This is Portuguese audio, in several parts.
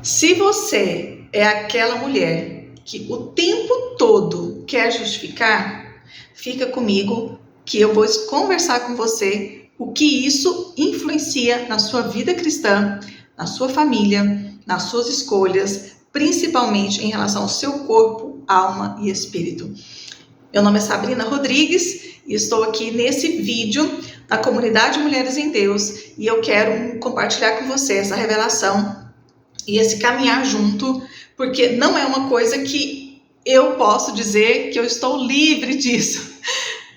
Se você é aquela mulher que o tempo todo quer justificar, fica comigo que eu vou conversar com você o que isso influencia na sua vida cristã, na sua família, nas suas escolhas, principalmente em relação ao seu corpo, alma e espírito. Meu nome é Sabrina Rodrigues e estou aqui nesse vídeo da comunidade Mulheres em Deus e eu quero compartilhar com você essa revelação e esse caminhar junto, porque não é uma coisa que eu posso dizer que eu estou livre disso.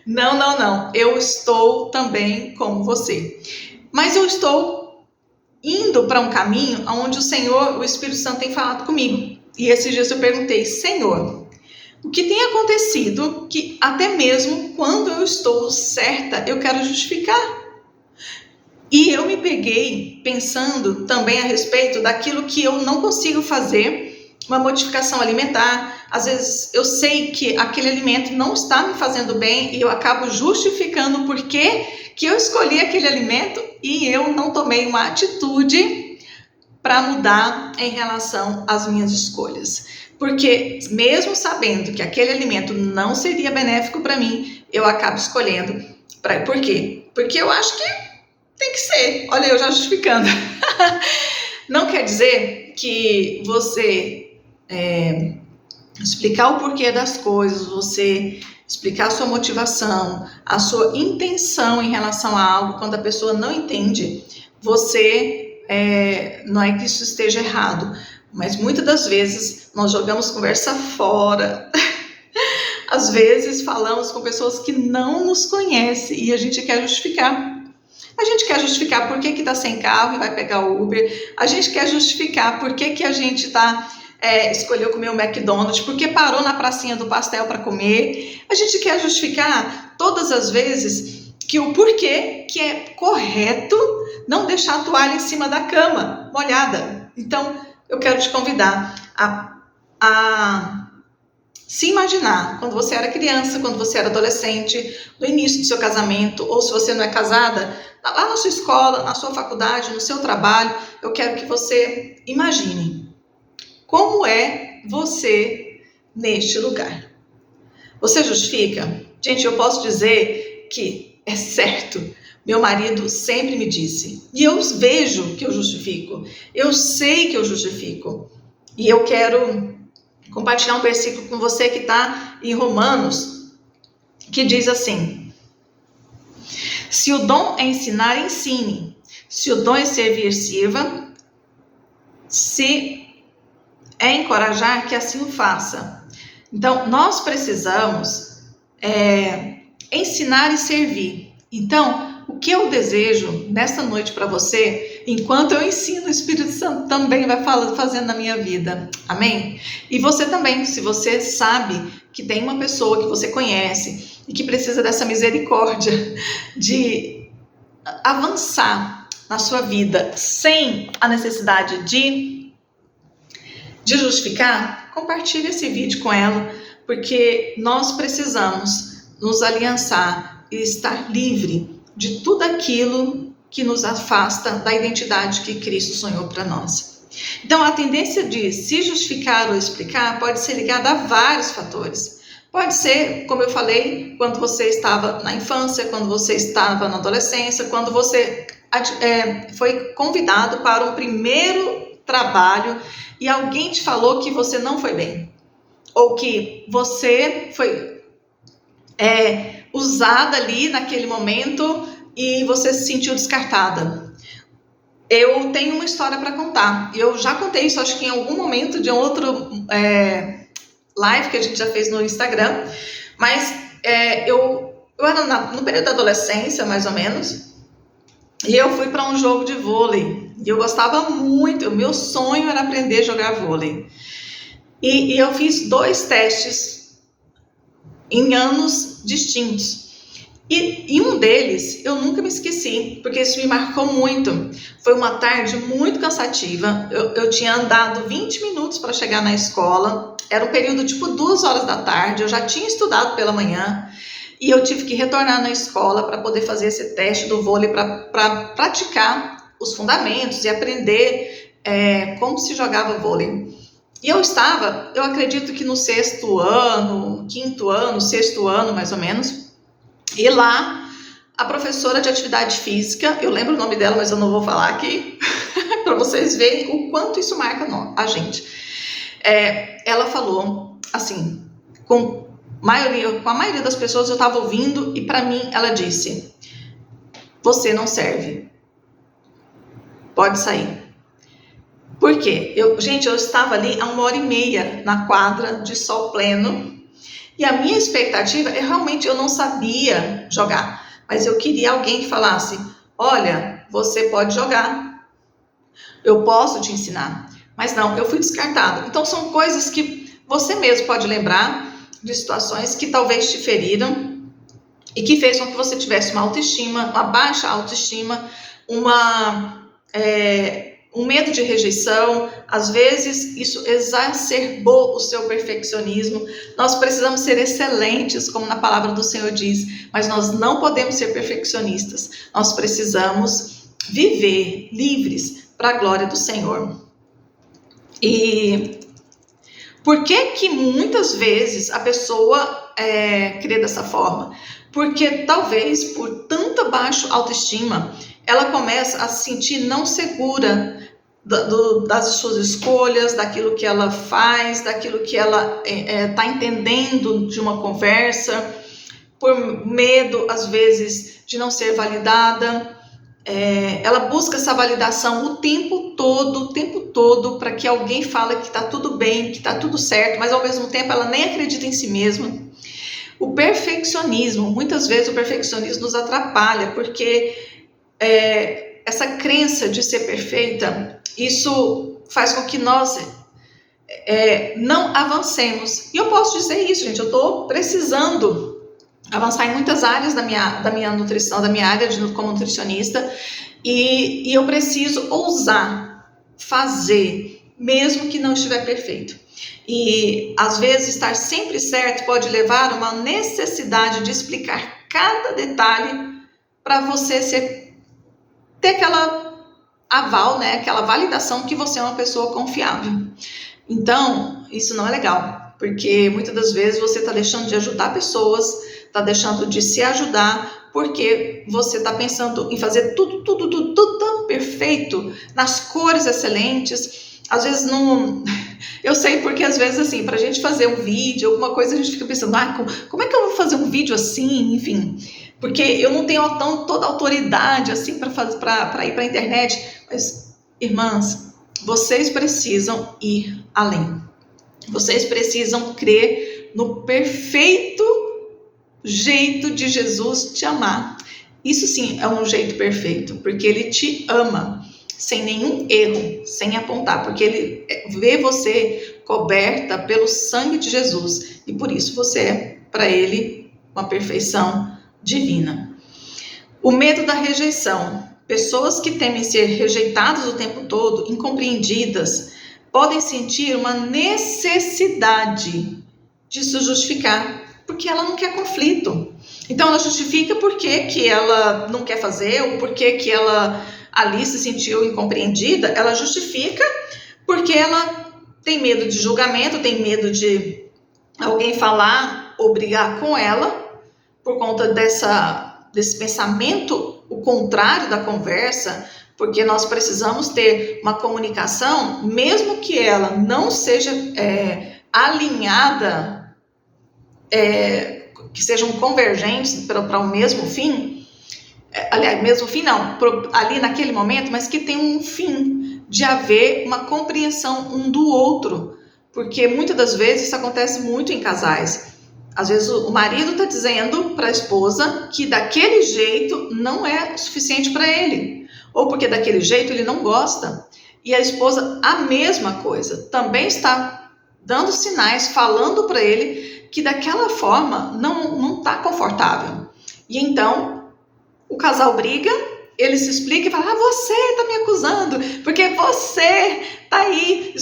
Não. Eu estou também como você. Mas eu estou indo para um caminho onde o Senhor, o Espírito Santo tem falado comigo. E esses dias eu perguntei, Senhor, o que tem acontecido que até mesmo quando eu estou certa, eu quero justificar? E eu me peguei pensando também a respeito daquilo que eu não consigo fazer, uma modificação alimentar. Às vezes eu sei que aquele alimento não está me fazendo bem e eu acabo justificando por que eu escolhi aquele alimento e eu não tomei uma atitude para mudar em relação às minhas escolhas. Porque mesmo sabendo que aquele alimento não seria benéfico para mim, eu acabo escolhendo. Por quê? Porque eu acho que tem que ser. Olha, eu já justificando. Não quer dizer que você explicar o porquê das coisas, você explicar a sua motivação, a sua intenção em relação a algo, quando a pessoa não entende, você não é que isso esteja errado, mas muitas das vezes nós jogamos conversa fora. Às vezes falamos com pessoas que não nos conhecem e a gente quer justificar. A gente quer justificar por que está sem carro e vai pegar o Uber. A gente quer justificar por que a gente escolheu comer o McDonald's, porque parou na pracinha do pastel para comer. A gente quer justificar todas as vezes que o porquê que é correto não deixar a toalha em cima da cama, molhada. Então, eu quero te convidar a se imaginar quando você era criança, quando você era adolescente, no início do seu casamento, ou se você não é casada, lá na sua escola, na sua faculdade, no seu trabalho, eu quero que você imagine como é você neste lugar. Você justifica? Gente, eu posso dizer que é certo. Meu marido sempre me disse, e eu vejo que eu justifico, eu sei que eu justifico, e eu quero compartilhar um versículo com você que está em Romanos, que diz assim: se o dom é ensinar, ensine. Se o dom é servir, sirva. Se é encorajar, que assim o faça. Então, nós precisamos ensinar e servir. Então, o que eu desejo nesta noite para você, enquanto eu ensino, o Espírito Santo também vai fazendo na minha vida. Amém? E você também, se você sabe que tem uma pessoa que você conhece e que precisa dessa misericórdia de avançar na sua vida sem a necessidade de justificar, compartilhe esse vídeo com ela, porque nós precisamos nos aliançar e estar livre de tudo aquilo que nos afasta da identidade que Cristo sonhou para nós. Então, a tendência de se justificar ou explicar pode ser ligada a vários fatores. Pode ser, como eu falei, quando você estava na infância, quando você estava na adolescência, quando você foi convidado para um primeiro trabalho e alguém te falou que você não foi bem. Ou que você foi usada ali naquele momento e você se sentiu descartada. Eu tenho uma história para contar. Eu já contei isso, acho que em algum momento de um outro live que a gente já fez no Instagram. Mas eu era no período da adolescência, mais ou menos, e eu fui para um jogo de vôlei. E eu gostava muito, o meu sonho era aprender a jogar vôlei. E eu fiz 2 testes em anos distintos. E um deles, eu nunca me esqueci, porque isso me marcou muito. Foi uma tarde muito cansativa. Eu tinha andado 20 minutos para chegar na escola. Era um período tipo 2 horas da tarde. Eu já tinha estudado pela manhã. E eu tive que retornar na escola para poder fazer esse teste do vôlei, para praticar os fundamentos e aprender como se jogava vôlei. E eu acredito que no 6º ano, 5º ano, 6º ano, mais ou menos, e lá a professora de atividade física, eu lembro o nome dela, mas eu não vou falar aqui, para vocês verem o quanto isso marca a gente. Ela falou assim, com a maioria das pessoas eu estava ouvindo, e para mim ela disse: você não serve, pode sair. Por quê? Eu estava ali há 1h30 na quadra de sol pleno, e a minha expectativa realmente, eu não sabia jogar, mas eu queria alguém que falasse: olha, você pode jogar, eu posso te ensinar. Mas não, eu fui descartada. Então são coisas que você mesmo pode lembrar, de situações que talvez te feriram e que fez com que você tivesse uma autoestima, uma baixa autoestima, um medo de rejeição. Às vezes isso exacerbou o seu perfeccionismo. Nós precisamos ser excelentes, como na palavra do Senhor diz, mas nós não podemos ser perfeccionistas. Nós precisamos viver livres para a glória do Senhor. E por que muitas vezes a pessoa crê dessa forma? Porque talvez por tanta baixa autoestima, ela começa a se sentir não segura das suas escolhas, daquilo que ela faz, daquilo que ela está entendendo de uma conversa, por medo, às vezes, de não ser validada. Ela busca essa validação o tempo todo, para que alguém fale que está tudo bem, que está tudo certo, mas ao mesmo tempo ela nem acredita em si mesma. O perfeccionismo, muitas vezes o perfeccionismo nos atrapalha, porque essa crença de ser perfeita, isso faz com que nós não avancemos. E eu posso dizer isso, gente, eu estou precisando avançar em muitas áreas da minha nutrição, da minha área como nutricionista, e eu preciso ousar fazer, mesmo que não estiver perfeito. E às vezes estar sempre certo pode levar a uma necessidade de explicar cada detalhe para você ter aquela aval, né, aquela validação que você é uma pessoa confiável. Então, isso não é legal, porque muitas das vezes você está deixando de ajudar pessoas, está deixando de se ajudar, porque você está pensando em fazer tudo tão perfeito, nas cores excelentes. Às vezes não... Eu sei porque às vezes assim, para a gente fazer um vídeo, alguma coisa, a gente fica pensando, como é que eu vou fazer um vídeo assim, enfim, porque eu não tenho toda a autoridade assim para ir para a internet. Mas, irmãs, vocês precisam ir além. Vocês precisam crer no perfeito jeito de Jesus te amar. Isso sim é um jeito perfeito, porque ele te ama sem nenhum erro, sem apontar, porque ele vê você coberta pelo sangue de Jesus, e por isso você é para ele uma perfeição divina. O medo da rejeição. Pessoas que temem ser rejeitadas o tempo todo, incompreendidas, podem sentir uma necessidade de se justificar, porque ela não quer conflito. Então ela justifica porque que ela não quer fazer, ou porque que ela ali se sentiu incompreendida. Ela justifica porque ela tem medo de julgamento, tem medo de alguém falar ou brigar com ela, por conta desse pensamento, o contrário da conversa, porque nós precisamos ter uma comunicação, mesmo que ela não seja alinhada, que sejam convergentes para o mesmo fim, aliás, mesmo fim não, ali naquele momento, mas que tem um fim de haver uma compreensão um do outro, porque muitas das vezes isso acontece muito em casais. Às vezes o marido está dizendo para a esposa que daquele jeito não é suficiente para ele, ou porque daquele jeito ele não gosta, e a esposa a mesma coisa, também está dando sinais, falando para ele que daquela forma não está confortável. E então o casal briga, ele se explica e fala: você está me acusando, porque você está aí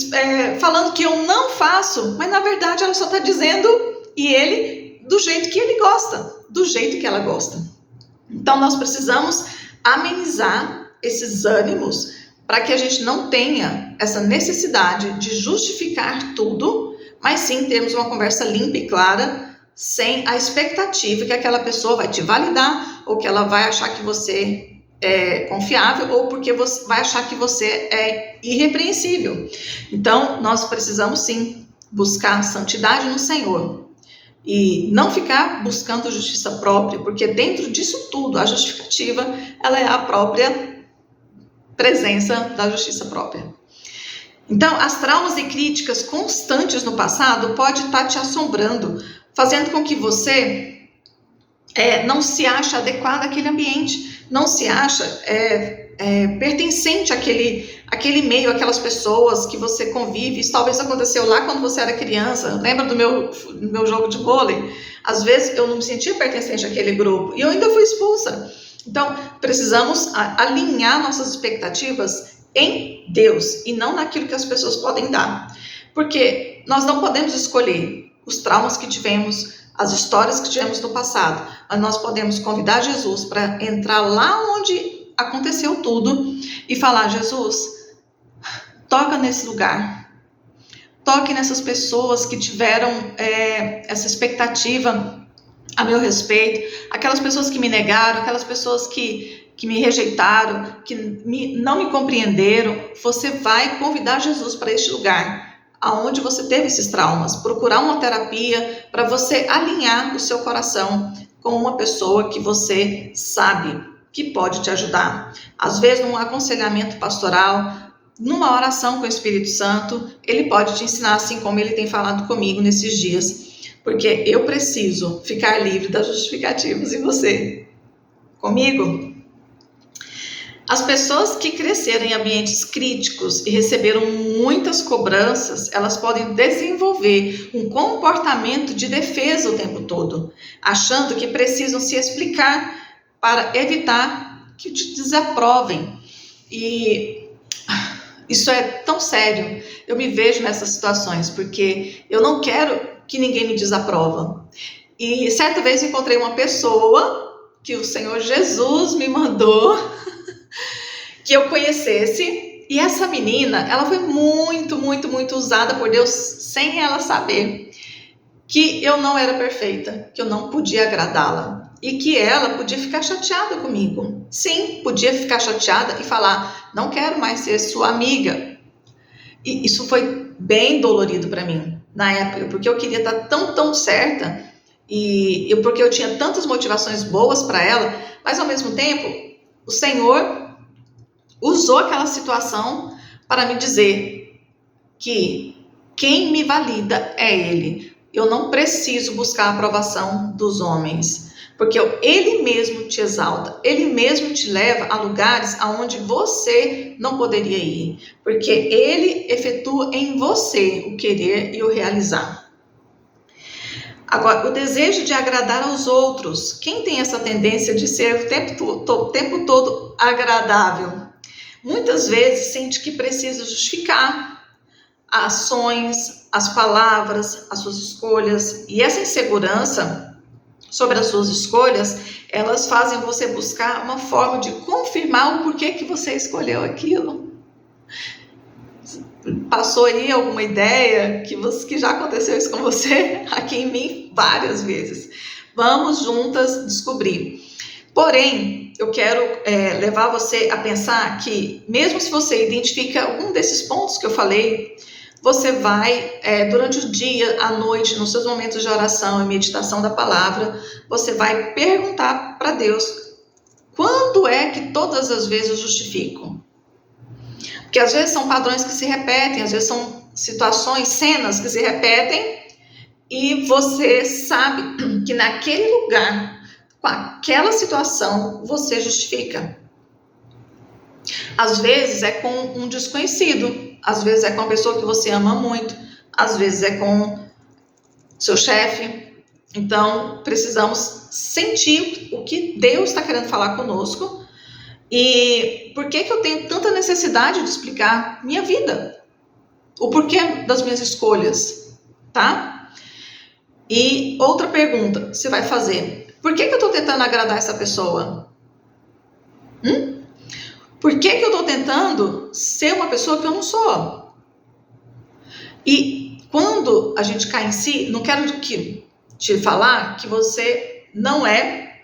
falando que eu não faço, mas na verdade ela só está dizendo, e ele, do jeito que ele gosta, do jeito que ela gosta. Então nós precisamos amenizar esses ânimos para que a gente não tenha essa necessidade de justificar tudo, mas sim termos uma conversa limpa e clara, sem a expectativa que aquela pessoa vai te validar, ou que ela vai achar que você é confiável, ou porque você vai achar que você é irrepreensível. Então, nós precisamos sim buscar santidade no Senhor e não ficar buscando justiça própria, porque dentro disso tudo, a justificativa, ela é a própria presença da justiça própria. Então, as traumas e críticas constantes no passado pode estar te assombrando, fazendo com que você não se ache adequado àquele ambiente, não se acha pertencente àquele meio, aquelas pessoas que você convive. Isso talvez aconteceu lá quando você era criança. Lembra do meu jogo de vôlei? Às vezes eu não me sentia pertencente àquele grupo e eu ainda fui expulsa. Então, precisamos alinhar nossas expectativas em Deus e não naquilo que as pessoas podem dar. Porque nós não podemos escolher os traumas que tivemos, as histórias que tivemos no passado, mas nós podemos convidar Jesus para entrar lá onde aconteceu tudo e falar: Jesus, toca nesse lugar, toque nessas pessoas que tiveram essa expectativa a meu respeito, aquelas pessoas que me negaram, aquelas pessoas que me rejeitaram, que não me compreenderam. Você vai convidar Jesus para este lugar aonde você teve esses traumas, procurar uma terapia para você alinhar o seu coração com uma pessoa que você sabe que pode te ajudar. Às vezes, num aconselhamento pastoral, numa oração com o Espírito Santo, ele pode te ensinar, assim como ele tem falado comigo nesses dias, porque eu preciso ficar livre das justificativas. E você? Comigo? As pessoas que cresceram em ambientes críticos e receberam muitas cobranças, elas podem desenvolver um comportamento de defesa o tempo todo, achando que precisam se explicar para evitar que te desaprovem. E isso é tão sério. Eu me vejo nessas situações, porque eu não quero que ninguém me desaprova. E certa vez encontrei uma pessoa que o Senhor Jesus me mandou que eu conhecesse, e essa menina, ela foi muito, muito, muito usada por Deus sem ela saber que eu não era perfeita, que eu não podia agradá-la e que ela podia ficar chateada comigo. Sim, podia ficar chateada e falar: não quero mais ser sua amiga. E isso foi bem dolorido para mim na época, porque eu queria estar tão certa e porque eu tinha tantas motivações boas para ela, mas ao mesmo tempo o Senhor usou aquela situação para me dizer que quem me valida é Ele. Eu não preciso buscar a aprovação dos homens, porque Ele mesmo te exalta, Ele mesmo te leva a lugares aonde você não poderia ir, porque Ele efetua em você o querer e o realizar. Agora, o desejo de agradar aos outros. Quem tem essa tendência de ser o tempo todo agradável? Muitas vezes sente que precisa justificar as ações, as palavras, as suas escolhas. E essa insegurança sobre as suas escolhas, elas fazem você buscar uma forma de confirmar o porquê que você escolheu aquilo. Passou aí alguma ideia que já aconteceu isso com você? Aqui em mim, várias vezes. Vamos juntas descobrir. Porém, eu quero levar você a pensar que, mesmo se você identifica algum desses pontos que eu falei, você vai, durante o dia, à noite, nos seus momentos de oração e meditação da palavra, você vai perguntar para Deus: quando é que todas as vezes eu justifico? Porque às vezes são padrões que se repetem, às vezes são situações, cenas que se repetem, e você sabe que naquele lugar, com aquela situação, você justifica. Às vezes é com um desconhecido, às vezes é com uma pessoa que você ama muito, às vezes é com seu chefe. Então, precisamos sentir o que Deus está querendo falar conosco e por que eu tenho tanta necessidade de explicar minha vida, o porquê das minhas escolhas, tá? E outra pergunta você vai fazer: por que eu estou tentando agradar essa pessoa? Por que eu estou tentando ser uma pessoa que eu não sou? E quando a gente cai em si, não quero te falar que você não é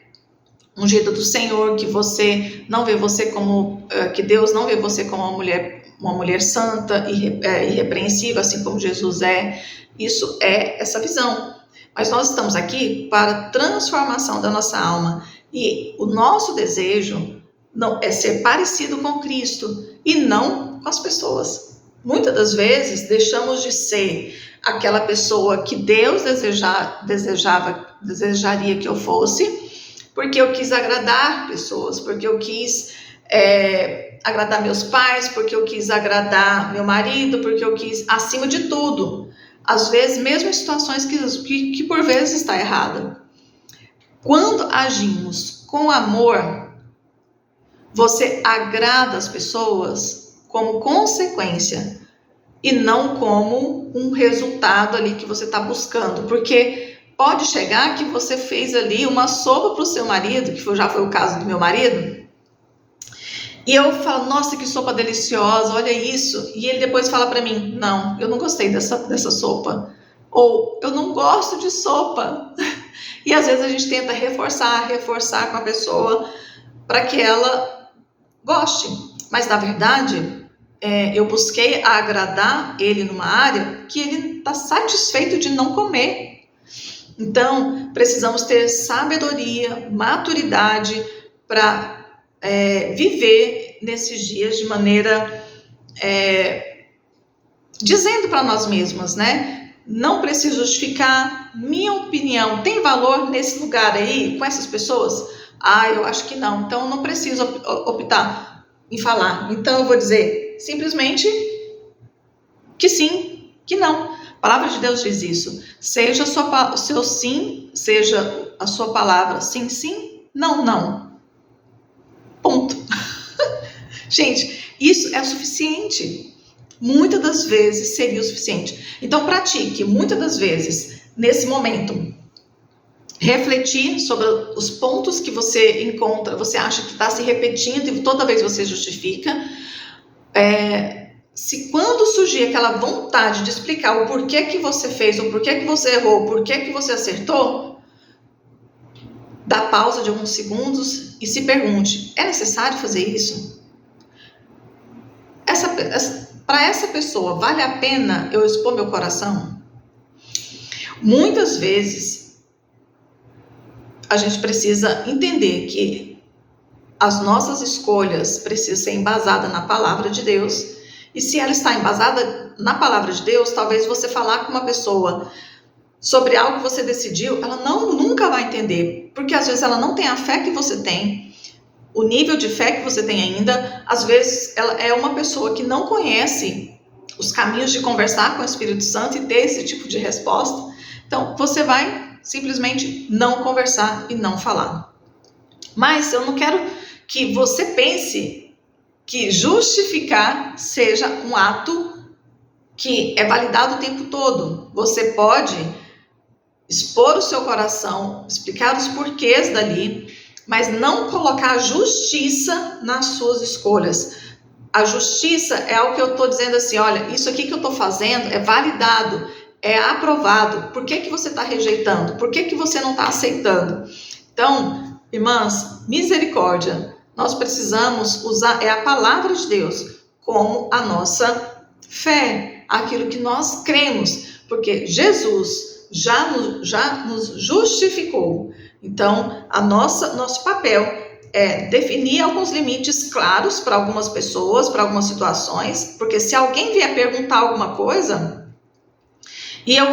ungida do Senhor, que você não vê você como, que Deus não vê você como uma mulher santa e irrepreensível, assim como Jesus é. Isso é essa visão. Mas nós estamos aqui para a transformação da nossa alma. E o nosso desejo não é ser parecido com Cristo e não com as pessoas. Muitas das vezes deixamos de ser aquela pessoa que Deus desejaria que eu fosse, porque eu quis agradar pessoas, porque eu quis agradar meus pais, porque eu quis agradar meu marido, porque eu quis, acima de tudo, às vezes mesmo em situações que por vezes está errada. Quando agimos com amor, você agrada as pessoas como consequência e não como um resultado ali que você está buscando. Porque pode chegar que você fez ali uma sopa para o seu marido, que já foi o caso do meu marido, e eu falo, nossa, que sopa deliciosa, olha isso. E ele depois fala para mim, não, eu não gostei dessa sopa. Ou, eu não gosto de sopa. E às vezes a gente tenta reforçar com a pessoa para que ela goste, mas na verdade eu busquei agradar ele numa área que ele está satisfeito de não comer. Então precisamos ter sabedoria, maturidade para viver nesses dias de maneira dizendo para nós mesmas, né? Não preciso justificar, minha opinião tem valor nesse lugar aí com essas pessoas? Eu acho que não, então eu não preciso optar em falar. Então eu vou dizer simplesmente que sim, que não. A palavra de Deus diz isso. Seja o seu sim, seja a sua palavra sim, sim, não, não. Ponto. Gente, isso é o suficiente. Muitas das vezes seria o suficiente. Então pratique, muitas das vezes, nesse momento, refletir sobre os pontos que você encontra, você acha que está se repetindo e toda vez você justifica. Se quando surgir aquela vontade de explicar o porquê que você fez, o porquê que você errou, o porquê que você acertou, dá pausa de alguns segundos e se pergunte, é necessário fazer isso? Para essa pessoa, vale a pena eu expor meu coração? Muitas vezes a gente precisa entender que as nossas escolhas precisam ser embasadas na palavra de Deus. E se ela está embasada na palavra de Deus, talvez você falar com uma pessoa sobre algo que você decidiu, ela nunca vai entender. Porque às vezes ela não tem a fé que você tem, o nível de fé que você tem ainda. Às vezes ela é uma pessoa que não conhece os caminhos de conversar com o Espírito Santo e ter esse tipo de resposta. Então você vai simplesmente não conversar e não falar. Mas eu não quero que você pense que justificar seja um ato que é validado o tempo todo. Você pode expor o seu coração, explicar os porquês dali, mas não colocar justiça nas suas escolhas. A justiça é algo que eu estou dizendo assim, olha, isso aqui que eu estou fazendo é validado, é aprovado. Por que você está rejeitando? Por que você não está aceitando? Então, irmãs, misericórdia. Nós precisamos usar a palavra de Deus como a nossa fé, aquilo que nós cremos, porque Jesus já nos justificou. Então, nosso papel é definir alguns limites claros para algumas pessoas, para algumas situações, porque se alguém vier perguntar alguma coisa e eu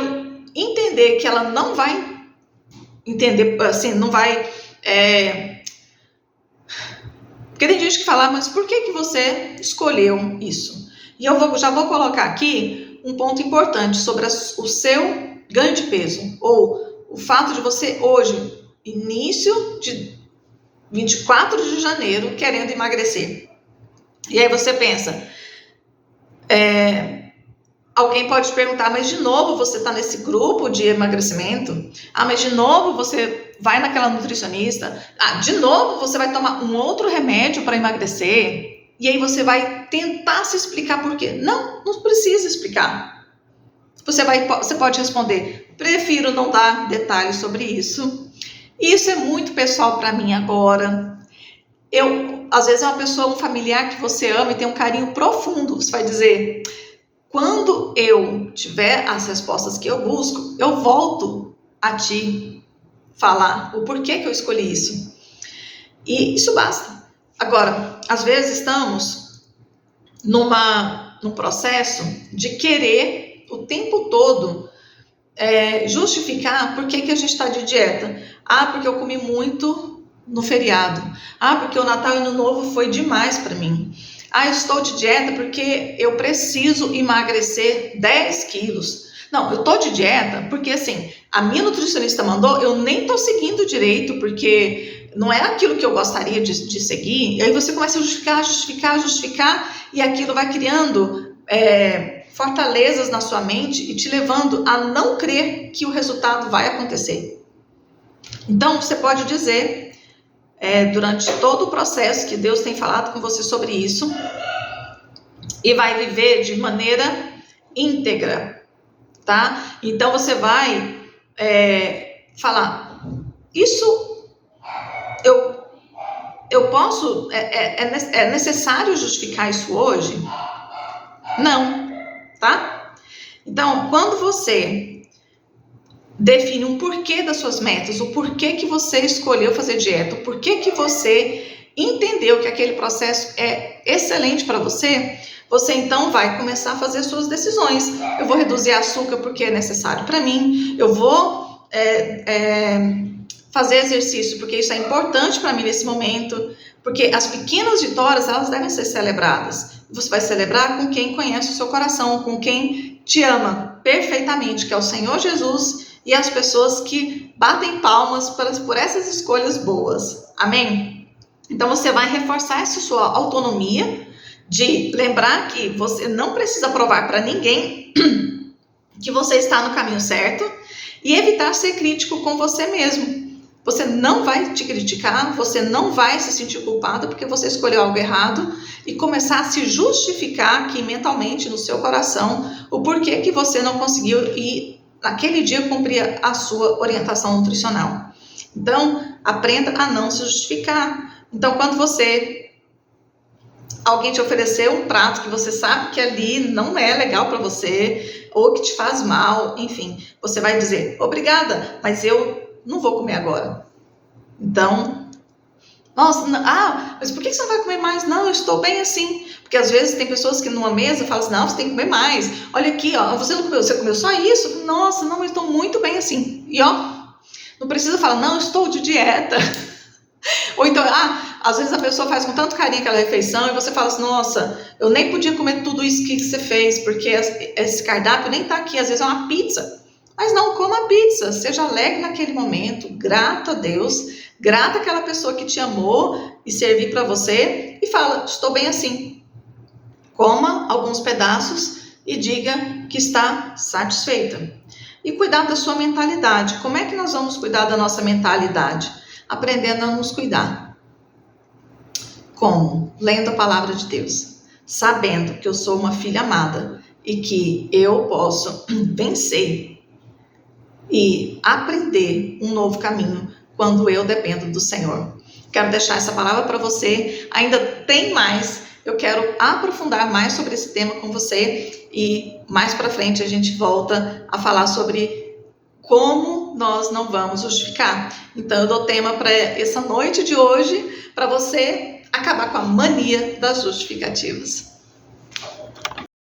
entender que ela não vai entender, assim, não vai... Porque tem gente que fala, mas por que você escolheu isso? E eu já vou colocar aqui um ponto importante sobre o seu ganho de peso, ou o fato de você hoje, início de 24 de janeiro, querendo emagrecer. E aí você pensa, alguém pode perguntar, mas de novo você está nesse grupo de emagrecimento? Mas de novo você vai naquela nutricionista? De novo você vai tomar um outro remédio para emagrecer? E aí você vai tentar se explicar por quê. Não precisa explicar. Você pode responder, prefiro não dar detalhes sobre isso. Isso é muito pessoal para mim agora. Às vezes é uma pessoa, um familiar que você ama e tem um carinho profundo. Você vai dizer, quando eu tiver as respostas que eu busco, eu volto a te falar o porquê que eu escolhi isso. E isso basta. Agora, às vezes estamos num processo de querer o tempo todo justificar por que a gente está de dieta. Porque eu comi muito no feriado. Porque o Natal e Ano Novo foi demais para mim. Eu estou de dieta porque eu preciso emagrecer 10 quilos. Não, eu estou de dieta porque, assim, a minha nutricionista mandou, eu nem estou seguindo direito, porque não é aquilo que eu gostaria de seguir. E aí você começa a justificar, e aquilo vai criando fortalezas na sua mente e te levando a não crer que o resultado vai acontecer. Então, você pode dizer, durante todo o processo, que Deus tem falado com você sobre isso, e vai viver de maneira íntegra, tá? Então, você vai falar, isso eu posso, é necessário justificar isso hoje? Não, tá? Então, quando você define um porquê das suas metas, o porquê que você escolheu fazer dieta, o porquê que você entendeu que aquele processo é excelente para você, você então vai começar a fazer suas decisões. Eu vou reduzir açúcar porque é necessário para mim, eu vou fazer exercício porque isso é importante para mim nesse momento, porque as pequenas vitórias, elas devem ser celebradas. Você vai celebrar com quem conhece o seu coração, com quem te ama perfeitamente, que é o Senhor Jesus, e as pessoas que batem palmas por essas escolhas boas. Amém? Então você vai reforçar essa sua autonomia, de lembrar que você não precisa provar para ninguém que você está no caminho certo, e evitar ser crítico com você mesmo. Você não vai te criticar, você não vai se sentir culpado porque você escolheu algo errado, e começar a se justificar aqui mentalmente no seu coração o porquê que você não conseguiu ir naquele dia cumprir a sua orientação nutricional. Então, aprenda a não se justificar. Então, quando alguém te ofereceu um prato que você sabe que ali não é legal para você, ou que te faz mal, enfim, você vai dizer, obrigada, mas eu não vou comer agora. Então, nossa, mas por que você não vai comer mais? Não, eu estou bem assim. Porque às vezes tem pessoas que numa mesa falam assim, não, você tem que comer mais. Olha aqui, ó, você não comeu, você comeu só isso? Nossa, não, eu estou muito bem assim. E não precisa falar, não, eu estou de dieta. Ou então, às vezes a pessoa faz com tanto carinho aquela refeição e você fala assim, nossa, eu nem podia comer tudo isso que você fez, porque esse cardápio nem está aqui, às vezes é uma pizza. Mas não coma pizza, seja alegre naquele momento, grato a Deus, grato àquela pessoa que te amou e serviu para você, e fala, estou bem assim. Coma alguns pedaços e diga que está satisfeita. E cuidar da sua mentalidade. Como é que nós vamos cuidar da nossa mentalidade? Aprendendo a nos cuidar. Como? Lendo a palavra de Deus. Sabendo que eu sou uma filha amada e que eu posso vencer e aprender um novo caminho quando eu dependo do Senhor. Quero deixar essa palavra para você. Ainda tem mais. Eu quero aprofundar mais sobre esse tema com você, e mais para frente a gente volta a falar sobre como nós não vamos justificar. Então eu dou tema para essa noite de hoje, para você acabar com a mania das justificativas.